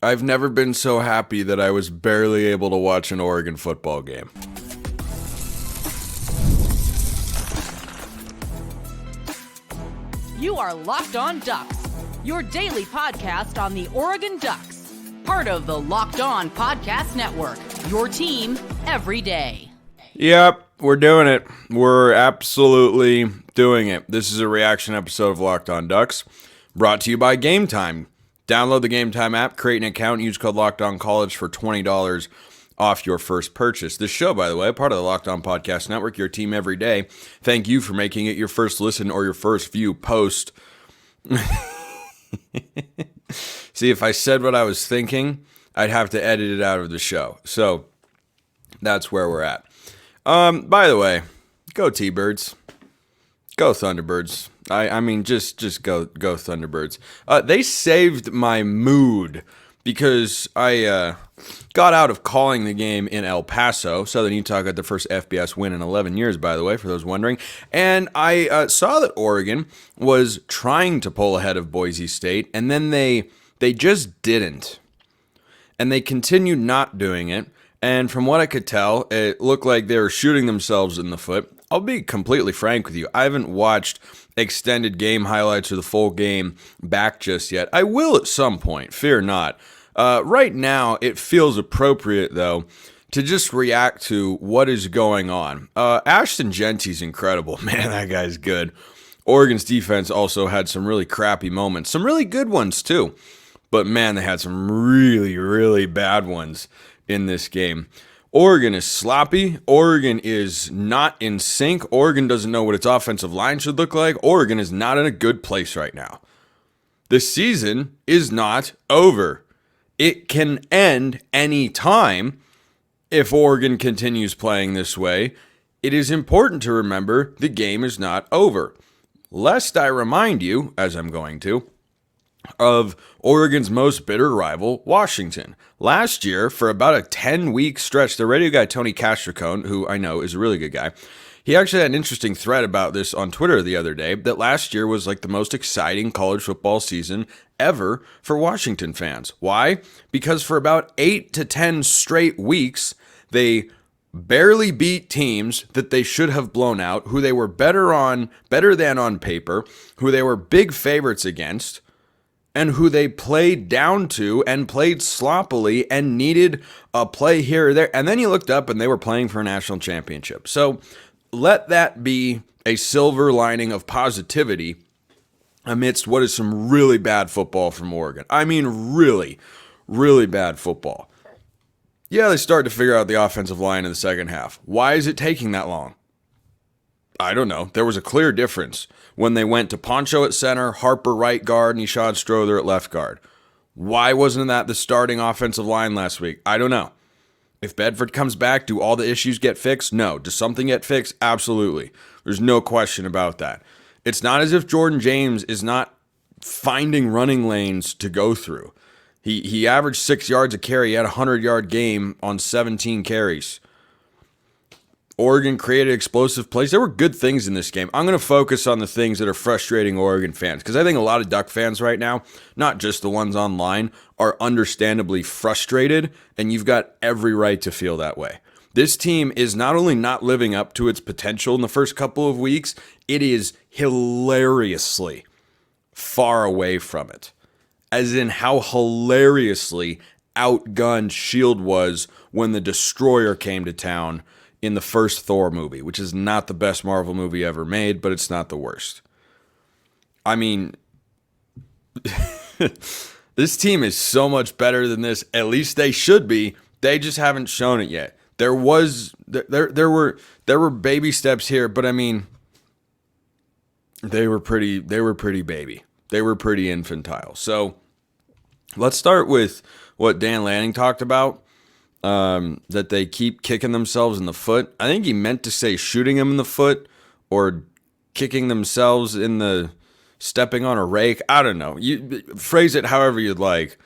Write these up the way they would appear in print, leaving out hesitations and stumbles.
I've never been so happy that I was barely able to watch an Oregon football game. You are Locked On Ducks, your daily podcast on the Oregon Ducks. Part of the Locked On Podcast Network, your team every day. Yep, we're doing it. We're absolutely doing it. This is a reaction episode of Locked On Ducks, brought to you by Game Time. Download the Game Time app, create an account, use code LOCKEDONCollege for $20 off your first purchase. This show, by the way, part of the Locked On Podcast Network, your team every day. Thank you for making it your first listen or your first view post. See, if I said what I was thinking, I'd have to edit it out of the show. So that's where we're at. By the way, go T-Birds. Go Thunderbirds. I mean, just go Thunderbirds. They saved my mood because I got out of calling the game in El Paso. Southern Utah got the first FBS win in 11 years, by the way, for those wondering. And I saw that Oregon was trying to pull ahead of Boise State, and then they just didn't. And they continued not doing it. And from what I could tell, it looked like they were shooting themselves in the foot. I'll be completely frank with you. I haven't watched extended game highlights or the full game back just yet. I will at some point, fear not. Right now, it feels appropriate, though, to just react to what is going on. Ashton Genty's incredible. Man, that guy's good. Oregon's defense also had some really crappy moments. Some really good ones, too. But, man, they had some really, really bad ones in this game. Oregon is sloppy. Oregon is not in sync. Oregon doesn't know what its offensive line should look like. Oregon is not in a good place right now. The season is not over. It can end any time if Oregon continues playing this way. It is important to remember the game is not over. Lest I remind you, as I'm going to, of Oregon's most bitter rival, Washington. Last year, for about a 10-week stretch, the radio guy Tony Castricone, who I know is a really good guy, he actually had an interesting thread about this on Twitter the other day, that last year was like the most exciting college football season ever for Washington fans. Why? Because for about 8 to 10 straight weeks, they barely beat teams that they should have blown out, who they were better than on paper, who they were big favorites against, and who they played down to and played sloppily and needed a play here or there. And then you looked up and they were playing for a national championship. So let that be a silver lining of positivity amidst what is some really bad football from Oregon. I mean, really, really bad football. Yeah, they started to figure out the offensive line in the second half. Why is it taking that long? I don't know. There was a clear difference when they went to Poncho at center, Harper right guard, and Nishad Strother at left guard. Why wasn't that the starting offensive line last week? I don't know. If Bedford comes back, do all the issues get fixed? No. Does something get fixed? Absolutely. There's no question about that. It's not as if Jordan James is not finding running lanes to go through. He averaged 6 yards a carry. He had a 100-yard game on 17 carries. Oregon created explosive plays. There were good things in this game. I'm going to focus on the things that are frustrating Oregon fans, because I think a lot of Duck fans right now, not just the ones online, are understandably frustrated, and you've got every right to feel that way. This team is not only not living up to its potential in the first couple of weeks, it is hilariously far away from it. As in how hilariously outgunned S.H.I.E.L.D. was when the Destroyer came to town in the first Thor movie, which is not the best Marvel movie ever made, but it's not the worst. I mean, this team is so much better than this. At least they should be. They just haven't shown it yet. There were baby steps here, but I mean, they were pretty baby. They were pretty infantile. So let's start with what Dan Lanning talked about. That they keep kicking themselves in the foot. I think he meant to say shooting them in the foot or kicking themselves in the stepping on a rake. I don't know. You phrase it however you'd like.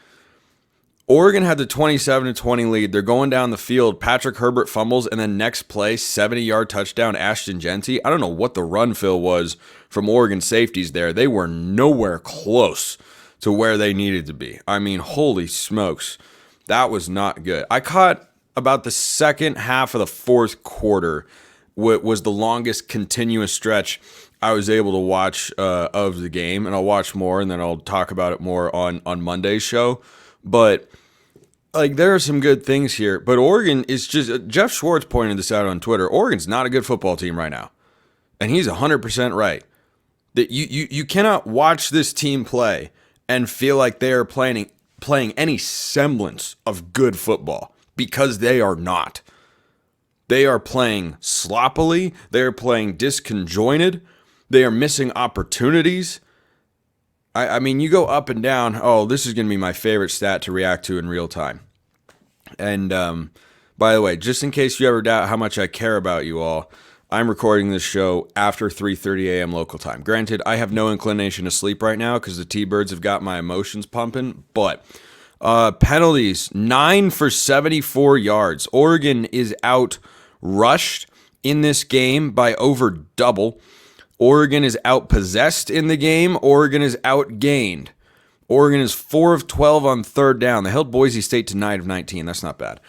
Oregon had the 27-20 lead. They're going down the field. Patrick Herbert fumbles, and then next play, 70-yard touchdown, Ashton Genty. I don't know what the run fill was from Oregon safeties there. They were nowhere close to where they needed to be. I mean, holy smokes, that was not good. I caught about the second half of the fourth quarter, was the longest continuous stretch I was able to watch of the game, and I'll watch more, and then I'll talk about it more on Monday's show. But like, there are some good things here, but Oregon is just, Jeff Schwartz pointed this out on Twitter. Oregon's not a good football team right now, and he's 100% right. That you cannot watch this team play and feel like they are playing any semblance of good football, because they are not. They are playing sloppily. They are playing disconjointed. They are missing opportunities. I mean, you go up and down. Oh, this is going to be my favorite stat to react to in real time. And by the way, just in case you ever doubt how much I care about you all, I'm recording this show after 3:30 a.m. local time. Granted, I have no inclination to sleep right now because the T-Birds have got my emotions pumping, but penalties, 9 for 74 yards. Oregon is out rushed in this game by over double. Oregon is out-possessed in the game. Oregon is outgained. Oregon is 4 of 12 on third down. They held Boise State to 9 of 19. That's not bad.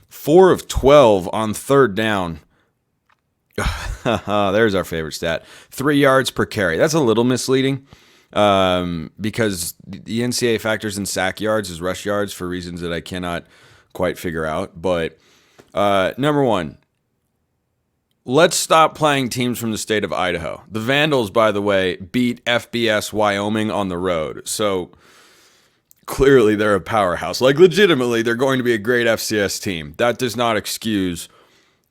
4 of 12 on third down. There's our favorite stat. 3 yards per carry. That's a little misleading because the NCAA factors in sack yards as rush yards for reasons that I cannot quite figure out. But number one, let's stop playing teams from the state of Idaho. The Vandals, by the way, beat FBS Wyoming on the road. So clearly they're a powerhouse. Like, legitimately, they're going to be a great FCS team. That does not excuse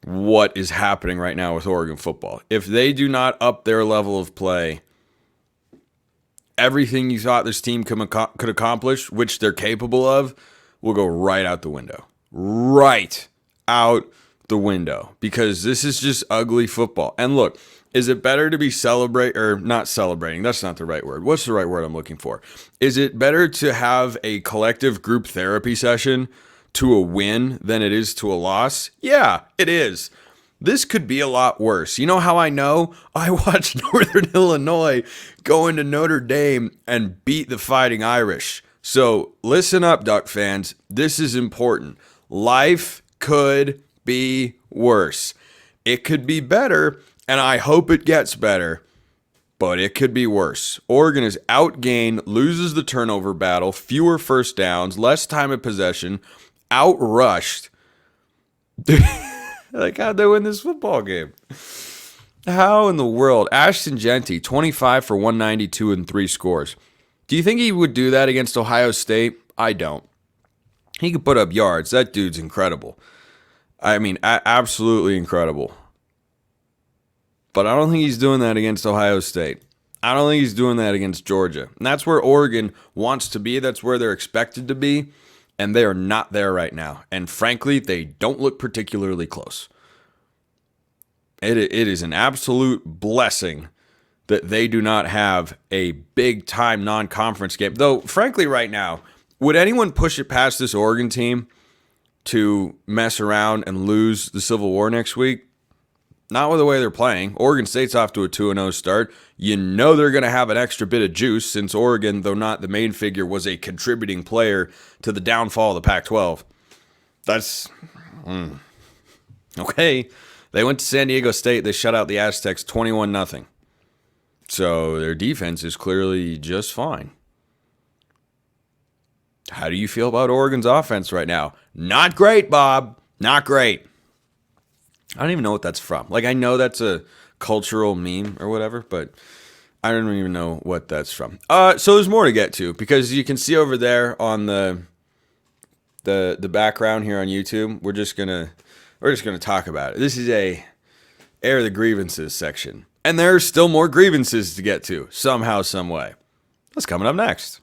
what is happening right now with Oregon football. If they do not up their level of play, everything you thought this team could accomplish, which they're capable of, will go right out the window. Right out the window. Because this is just ugly football. And look, is it better to be not celebrating? That's not the right word. What's the right word I'm looking for? Is it better to have a collective group therapy session to a win than it is to a loss? Yeah, it is. This could be a lot worse. You know how I know? I watched Northern Illinois go into Notre Dame and beat the Fighting Irish. So listen up, Duck fans. This is important. Life could be worse. It could be better, and I hope it gets better, but it could be worse. Oregon is outgained, loses the turnover battle, fewer first downs, less time of possession, outrushed. Dude, like, how'd they win this football game? How in the world? Ashton Genty, 25 for 192 and 3 scores. Do you think he would do that against Ohio State? I don't. He could put up yards. That dude's incredible. I mean, absolutely incredible. But I don't think he's doing that against Ohio State. I don't think he's doing that against Georgia. And that's where Oregon wants to be. That's where they're expected to be. And they are not there right now. And frankly, they don't look particularly close. It is an absolute blessing that they do not have a big-time non-conference game. Though, frankly, right now, would anyone push it past this Oregon team to mess around and lose the Civil War next week? Not with the way they're playing. Oregon State's off to a 2-0 start. You know they're going to have an extra bit of juice since Oregon, though not the main figure, was a contributing player to the downfall of the Pac-12. That's... Okay. They went to San Diego State. They shut out the Aztecs 21-0. So their defense is clearly just fine. How do you feel about Oregon's offense right now? Not great, Bob. Not great. I don't even know what that's from. Like, I know that's a cultural meme or whatever, but I don't even know what that's from. So there's more to get to, because you can see over there on the background here on YouTube. We're just gonna talk about it. This is a air the grievances section, and there are still more grievances to get to somehow, some way. That's coming up next.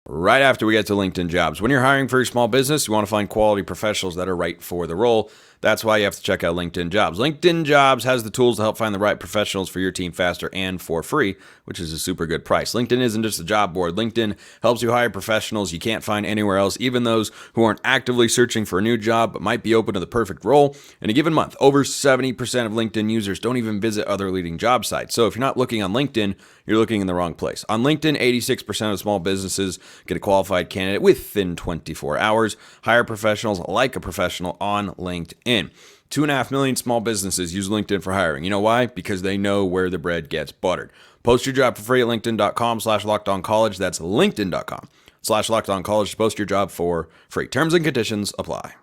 Right after we get to LinkedIn Jobs. When you're hiring for your small business, you want to find quality professionals that are right for the role. That's why you have to check out LinkedIn Jobs. LinkedIn Jobs has the tools to help find the right professionals for your team faster and for free, which is a super good price. LinkedIn isn't just a job board. LinkedIn helps you hire professionals you can't find anywhere else, even those who aren't actively searching for a new job but might be open to the perfect role. In a given month, over 70% of LinkedIn users don't even visit other leading job sites. So if you're not looking on LinkedIn, you're looking in the wrong place. On LinkedIn, 86% of small businesses get a qualified candidate within 24 hours. Hire professionals like a professional on LinkedIn. 2.5 million small businesses use LinkedIn for hiring. You know why? Because they know where the bread gets buttered. Post your job for free at linkedin.com/lockedoncollege. That's linkedin.com/lockedoncollege to post your job for free. Terms and conditions apply.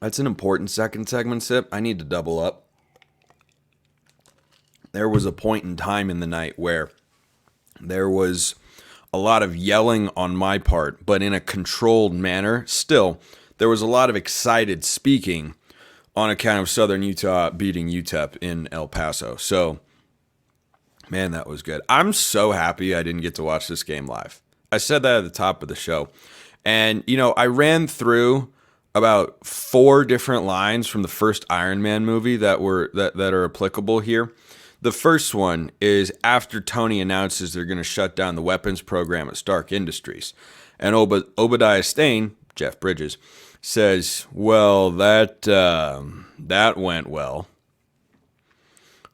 That's an important second segment sip. I need to double up. There was a point in time in the night where there was a lot of yelling on my part, but in a controlled manner. Still, there was a lot of excited speaking on account of Southern Utah beating UTEP in El Paso. So, man, that was good. I'm so happy I didn't get to watch this game live. I said that at the top of the show. And, I ran through about 4 different lines from the first Iron Man movie that are applicable here. The first one is after Tony announces they're going to shut down the weapons program at Stark Industries. And Obadiah Stane, Jeff Bridges, says, well, that went well.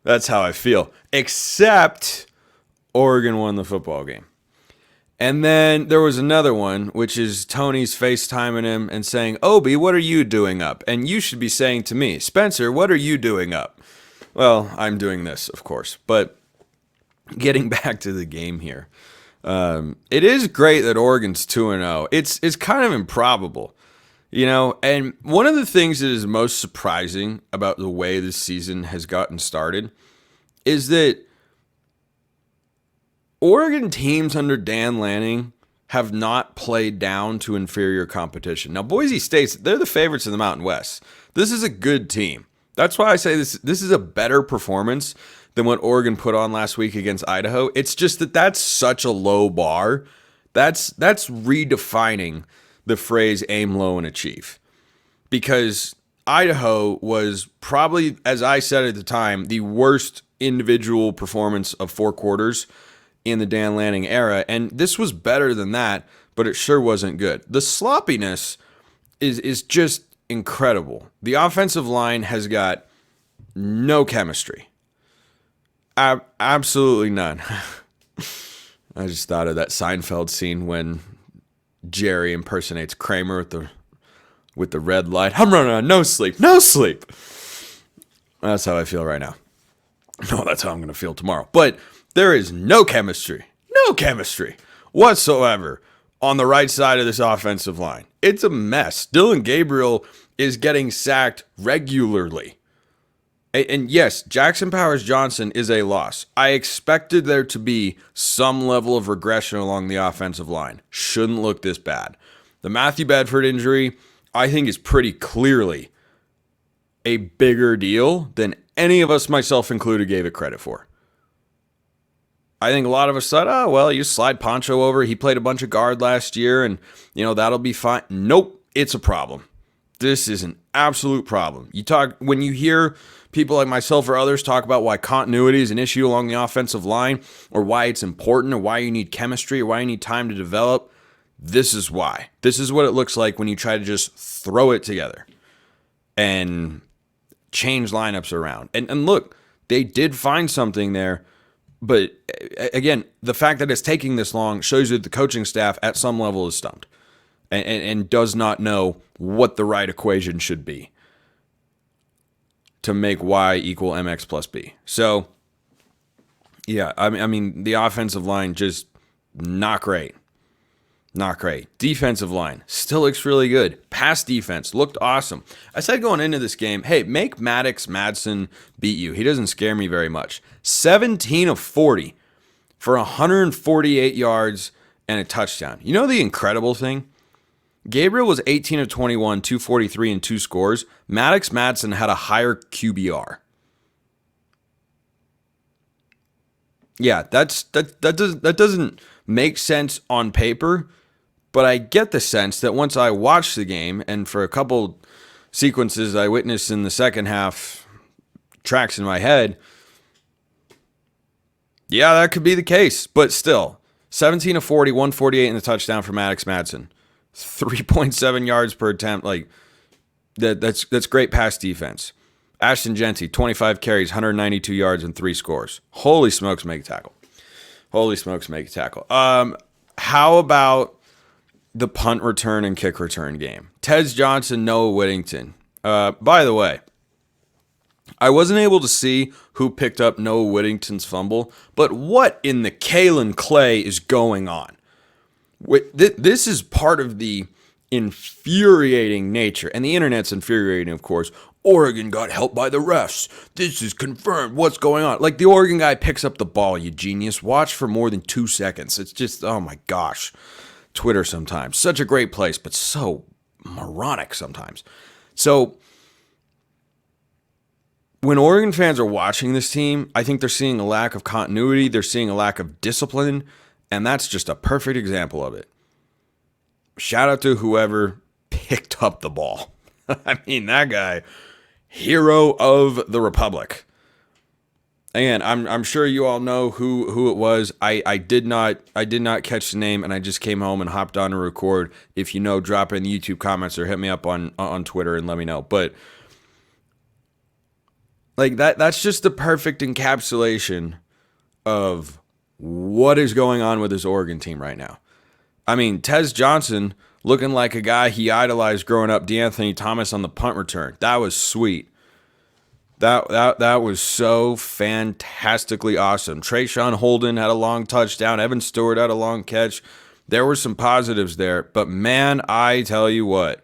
That's how I feel. Except Oregon won the football game. And then there was another one, which is Tony's FaceTiming him and saying, Obi, what are you doing up? And you should be saying to me, Spencer, what are you doing up? Well, I'm doing this, of course. But getting back to the game here, it is great that Oregon's 2-0. It's kind of improbable, And one of the things that is most surprising about the way this season has gotten started is that Oregon teams under Dan Lanning have not played down to inferior competition. Now, Boise State, they're the favorites in the Mountain West. This is a good team. That's why I say this is a better performance than what Oregon put on last week against Idaho. It's just that's such a low bar. That's redefining the phrase aim low and achieve. Because Idaho was probably, as I said at the time, the worst individual performance of 4 quarters in the Dan Lanning era. And this was better than that, but it sure wasn't good. The sloppiness is just incredible. The offensive line has got no chemistry. Absolutely none. I just thought of that Seinfeld scene when Jerry impersonates Kramer with the red light. I'm running on no sleep. That's how I feel right now. No, that's how I'm going to feel tomorrow. But there is no chemistry whatsoever on the right side of this offensive line. It's a mess. Dylan Gabriel is getting sacked regularly. And yes, Jackson Powers Johnson is a loss. I expected there to be some level of regression along the offensive line. Shouldn't look this bad. The Matthew Bedford injury, I think, is pretty clearly a bigger deal than any of us, myself included, gave it credit for. I think a lot of us thought, oh, well, you slide Poncho over. He played a bunch of guard last year, and, that'll be fine. Nope, it's a problem. This is an absolute problem. When you hear people like myself or others talk about why continuity is an issue along the offensive line, or why it's important, or why you need chemistry, or why you need time to develop, this is why. This is what it looks like when you try to just throw it together and change lineups around. And look, they did find something there, but again, the fact that it's taking this long shows you that the coaching staff at some level is stumped and does not know what the right equation should be to make Y equal MX plus B. So, yeah, I mean, the offensive line just not great. Not great. Defensive line still looks really good. Pass defense looked awesome. I said going into this game, hey, make Maddox Madsen beat you. He doesn't scare me very much. 17 of 40 for 148 yards and a touchdown. You know the incredible thing? Gabriel was 18 of 21, 243 and 2 scores. Maddox Madsen had a higher QBR. Yeah, that doesn't make sense on paper, But I get the sense that once I watched the game, and for a couple sequences I witnessed in the second half, tracks in my head, yeah, that could be the case. But still, 17 of 40, 148 in the touchdown for Maddox Madsen. 3.7 yards per attempt. Like, that's great pass defense. Ashton Genty, 25 carries, 192 yards, and 3 scores. Holy smokes, make a tackle. Holy smokes, make a tackle. How about the punt return and kick return game? Tez Johnson, Noah Whittington. By the way, I wasn't able to see who picked up Noah Whittington's fumble, but what in the Kalen Clay is going on? This is part of the infuriating nature, and the internet's infuriating, of course. Oregon got helped by the refs. This is confirmed. What's going on? Like, the Oregon guy picks up the ball, you genius. Watch for more than 2 seconds. It's just, oh my gosh. Twitter sometimes. Such a great place, but so moronic sometimes. So, when Oregon fans are watching this team, I think they're seeing a lack of continuity. They're seeing a lack of discipline, and that's just a perfect example of it. Shout out to whoever picked up the ball. I mean, that guy, hero of the Republic. Again, I'm sure you all know who it was. I did not catch the name, and I just came home and hopped on to record. If you know, drop it in the YouTube comments or hit me up on Twitter and let me know. But like that's just the perfect encapsulation of what is going on with this Oregon team right now. I mean, Tez Johnson looking like a guy he idolized growing up, DeAnthony Thomas on the punt return. That was sweet. That was so fantastically awesome. Trayshawn Holden had a long touchdown. Evan Stewart had a long catch. There were some positives there. But man, I tell you what.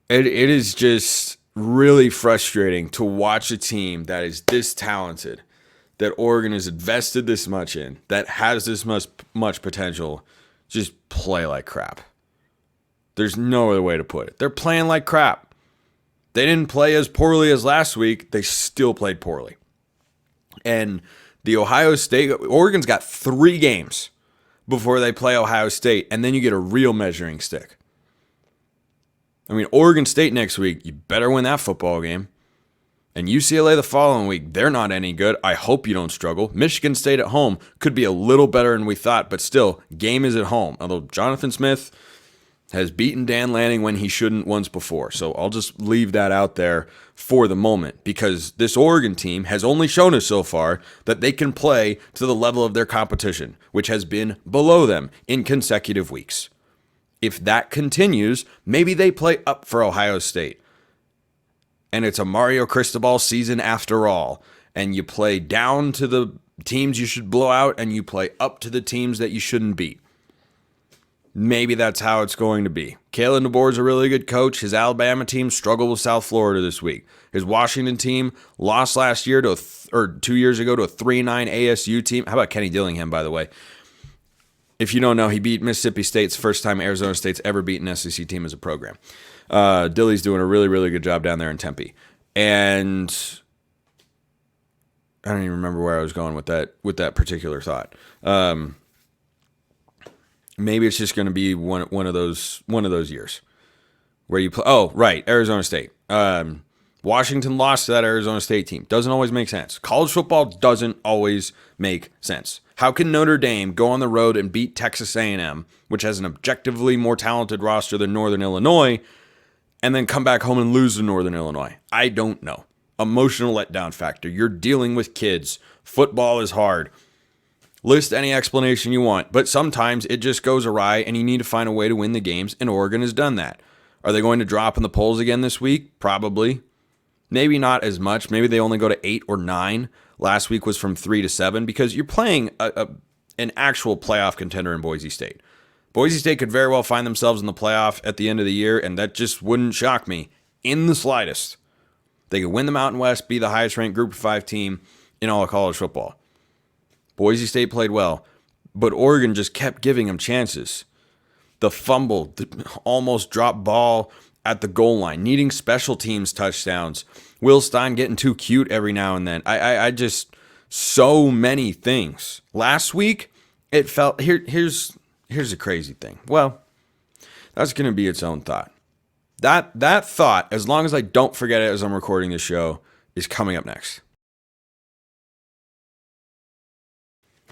It is just really frustrating to watch a team that is this talented, that Oregon has invested this much in, that has this much potential, just play like crap. There's no other way to put it. They're playing like crap. They didn't play as poorly as last week. They still played poorly. And the Ohio State, Oregon's got 3 games before they play Ohio State, and then you get a real measuring stick. I mean, Oregon State next week, you better win that football game. And UCLA the following week, they're not any good. I hope you don't struggle. Michigan State at home could be a little better than we thought, but still, game is at home. Although Jonathan Smith has beaten Dan Lanning when he shouldn't once before. So I'll just leave that out there for the moment, because this Oregon team has only shown us so far that they can play to the level of their competition, which has been below them in consecutive weeks. If that continues, maybe they play up for Ohio State. And it's a Mario Cristobal season after all. And you play down to the teams you should blow out, and you play up to the teams that you shouldn't beat. Maybe that's how it's going to be. Kalen DeBoer's a really good coach. His Alabama team struggled with South Florida this week. His Washington team lost last year to 2 years ago to a 3-9 ASU team. How about Kenny Dillingham, by the way? If you don't know, he beat Mississippi State's first time Arizona State's ever beaten an SEC team as a program. Dilly's doing a really, really good job down there in Tempe. And I don't even remember where I was going with that particular thought. Maybe it's just going to be one of those years where you play. Oh, right, Arizona State. Washington lost to that Arizona State team. Doesn't always make sense. College football doesn't always make sense. How can Notre Dame go on the road and beat Texas A&M, which has an objectively more talented roster than Northern Illinois, and then come back home and lose to Northern Illinois? I don't know. Emotional letdown factor. You're dealing with kids. Football is hard. List any explanation you want, but sometimes it just goes awry and you need to find a way to win the games, and Oregon has done that. Are they going to drop in the polls again this week? Probably. Maybe not as much. Maybe they only go to 8 or 9. Last week was from 3 to 7 because you're playing an actual playoff contender in Boise State. Boise State could very well find themselves in the playoff at the end of the year, and that just wouldn't shock me in the slightest. They could win the Mountain West, be the highest-ranked Group of 5 team in all of college football. Boise State played well, but Oregon just kept giving them chances. The fumble, the almost dropped ball at the goal line, needing special teams touchdowns. Will Stein getting too cute every now and then. I just, so many things. Last week, it felt here's the crazy thing. Well, that's going to be its own thought. That thought, as long as I don't forget it as I'm recording the show, is coming up next.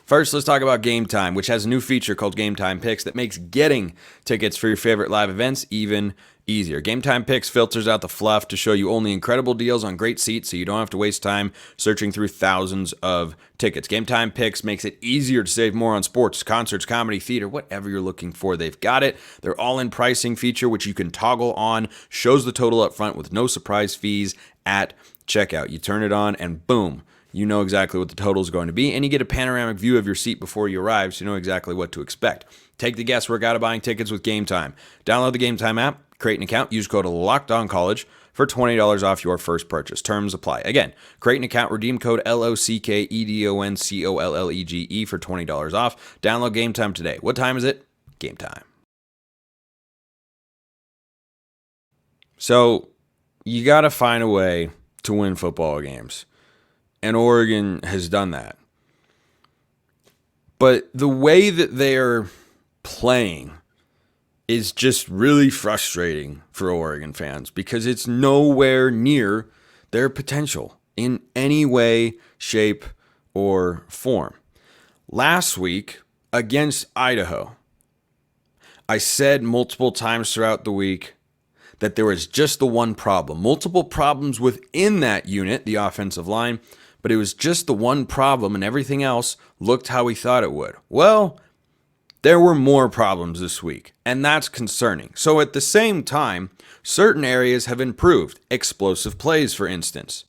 First, let's talk about Game Time, which has a new feature called Game Time Picks that makes getting tickets for your favorite live events even easier. Game Time Picks filters out the fluff to show you only incredible deals on great seats so you don't have to waste time searching through thousands of tickets. Game Time Picks makes it easier to save more on sports, concerts, comedy, theater, whatever you're looking for. They've got it. Their all-in pricing feature, which you can toggle on, shows the total up front with no surprise fees at checkout. You turn it on and boom, you know exactly what the total is going to be, and you get a panoramic view of your seat before you arrive, so you know exactly what to expect. Take the guesswork out of buying tickets with Game Time. Download the Game Time app, create an account, use code LOCKEDONCollege for $20 off your first purchase. Terms apply. Again, create an account, redeem code LOCKEDONCOLLEGE for $20 off. Download Game Time today. What time is it? Game Time. So, you got to find a way to win football games. And Oregon has done that. But the way that they're playing is just really frustrating for Oregon fans because it's nowhere near their potential in any way, shape, or form. Last week against Idaho, I said multiple times throughout the week that there was just the one problem. Multiple problems within that unit, the offensive line, but it was just the one problem and everything else looked how we thought it would. Well, there were more problems this week, and that's concerning. So at the same time, certain areas have improved. Explosive plays, for instance.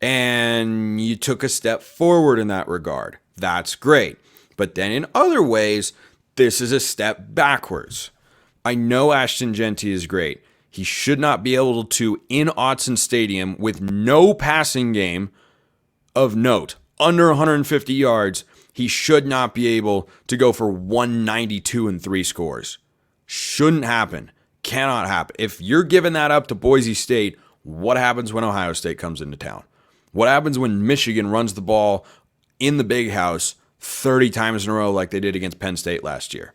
And you took a step forward in that regard. That's great. But then in other ways, this is a step backwards. I know Ashton Jeanty is great. He should not be able to, in Autzen Stadium, with no passing game of note, under 150 yards, he should not be able to go for 192 and 3 scores. Shouldn't happen. Cannot happen. If you're giving that up to Boise State, what happens when Ohio State comes into town? What happens when Michigan runs the ball in the big house 30 times in a row like they did against Penn State last year?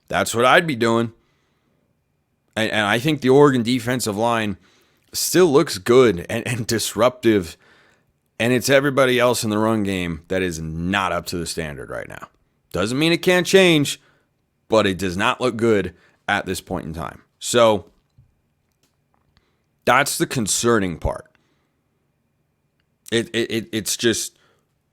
That's what I'd be doing. And I think the Oregon defensive line still looks good and disruptive. And it's everybody else in the run game that is not up to the standard right now. Doesn't mean it can't change, but it does not look good at this point in time. So that's the concerning part. It's just,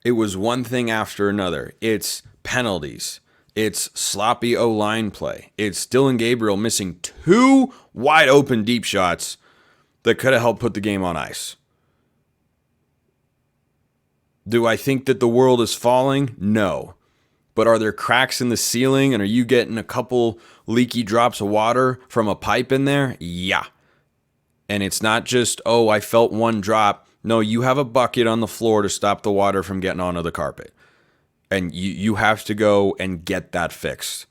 it was one thing after another. It's penalties. It's sloppy O-line play. It's Dylan Gabriel missing 2 wide open deep shots that could have helped put the game on ice. Do I think that the world is falling? No. But are there cracks in the ceiling, and are you getting a couple leaky drops of water from a pipe in there? Yeah. And it's not just, oh, I felt one drop. No, you have a bucket on the floor to stop the water from getting onto the carpet. And you have to go and get that fixed.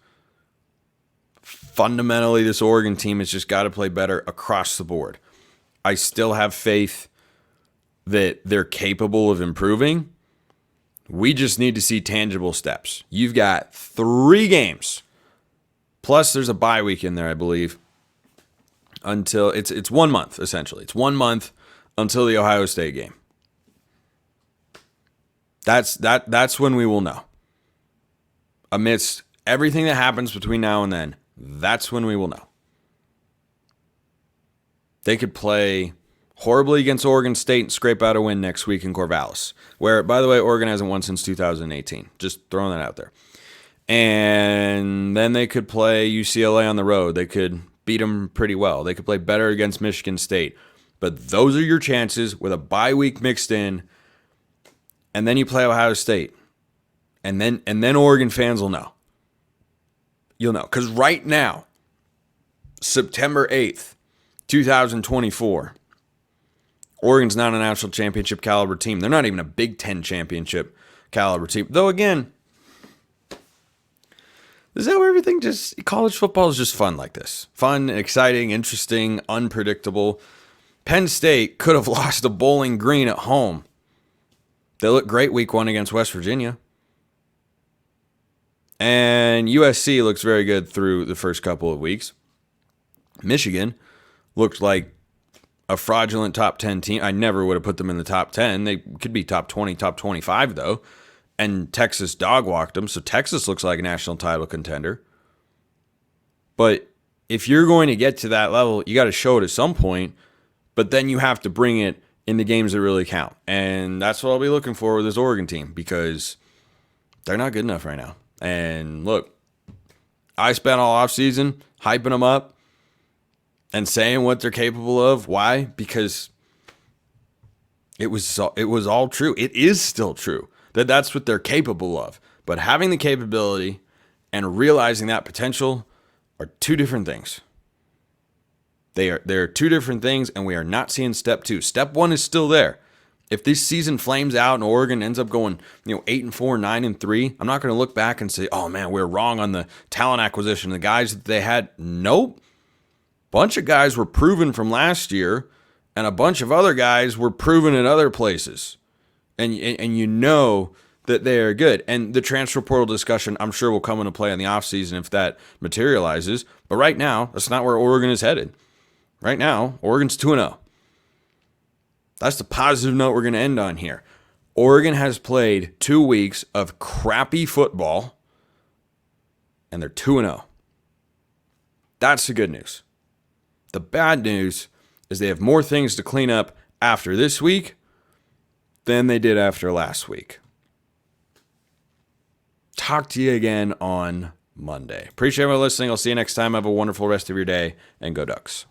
Fundamentally, this Oregon team has just got to play better across the board. I still have faith that they're capable of improving. We just need to see tangible steps. You've got 3 games. Plus, there's a bye week in there, I believe. Until it's 1 month, essentially. It's 1 month until the Ohio State game. That's when we will know. Amidst everything that happens between now and then, that's when we will know. They could play horribly against Oregon State and scrape out a win next week in Corvallis, where, by the way, Oregon hasn't won since 2018. Just throwing that out there. And then they could play UCLA on the road. They could beat them pretty well. They could play better against Michigan State. But those are your chances with a bye week mixed in. And then you play Ohio State. And then Oregon fans will know. You'll know. Because right now, September 8th, 2024, Oregon's not a national championship caliber team. They're not even a Big Ten championship caliber team. Though, again, this is how everything just, college football is just fun like this. Fun, exciting, interesting, unpredictable. Penn State could have lost to Bowling Green at home. They looked great week 1 against West Virginia. And USC looks very good through the first couple of weeks. Michigan looked like a fraudulent top 10 team. I never would have put them in the top 10. They could be top 20, top 25, though. And Texas dog-walked them, so Texas looks like a national title contender. But if you're going to get to that level, you got to show it at some point, but then you have to bring it in the games that really count. And that's what I'll be looking for with this Oregon team, because they're not good enough right now. And look, I spent all offseason hyping them up and saying what they're capable of. Why? Because it was all true. It is still true that that's what they're capable of. But having the capability and realizing that potential are two different things. They're two different things, and we are not seeing step two. Step one is still there. If this season flames out and Oregon ends up going 8-4, 9-3, I'm not going to look back and say, oh man, we're wrong on the talent acquisition, the guys that they had. Nope. Bunch of guys were proven from last year, and a bunch of other guys were proven in other places. And you know that they are good. And the transfer portal discussion, I'm sure, will come into play in the offseason if that materializes. But right now, that's not where Oregon is headed. Right now, Oregon's 2-0. That's the positive note we're going to end on here. Oregon has played 2 weeks of crappy football, and they're 2-0. That's the good news. The bad news is they have more things to clean up after this week than they did after last week. Talk to you again on Monday. Appreciate everyone listening. I'll see you next time. Have a wonderful rest of your day, and go Ducks.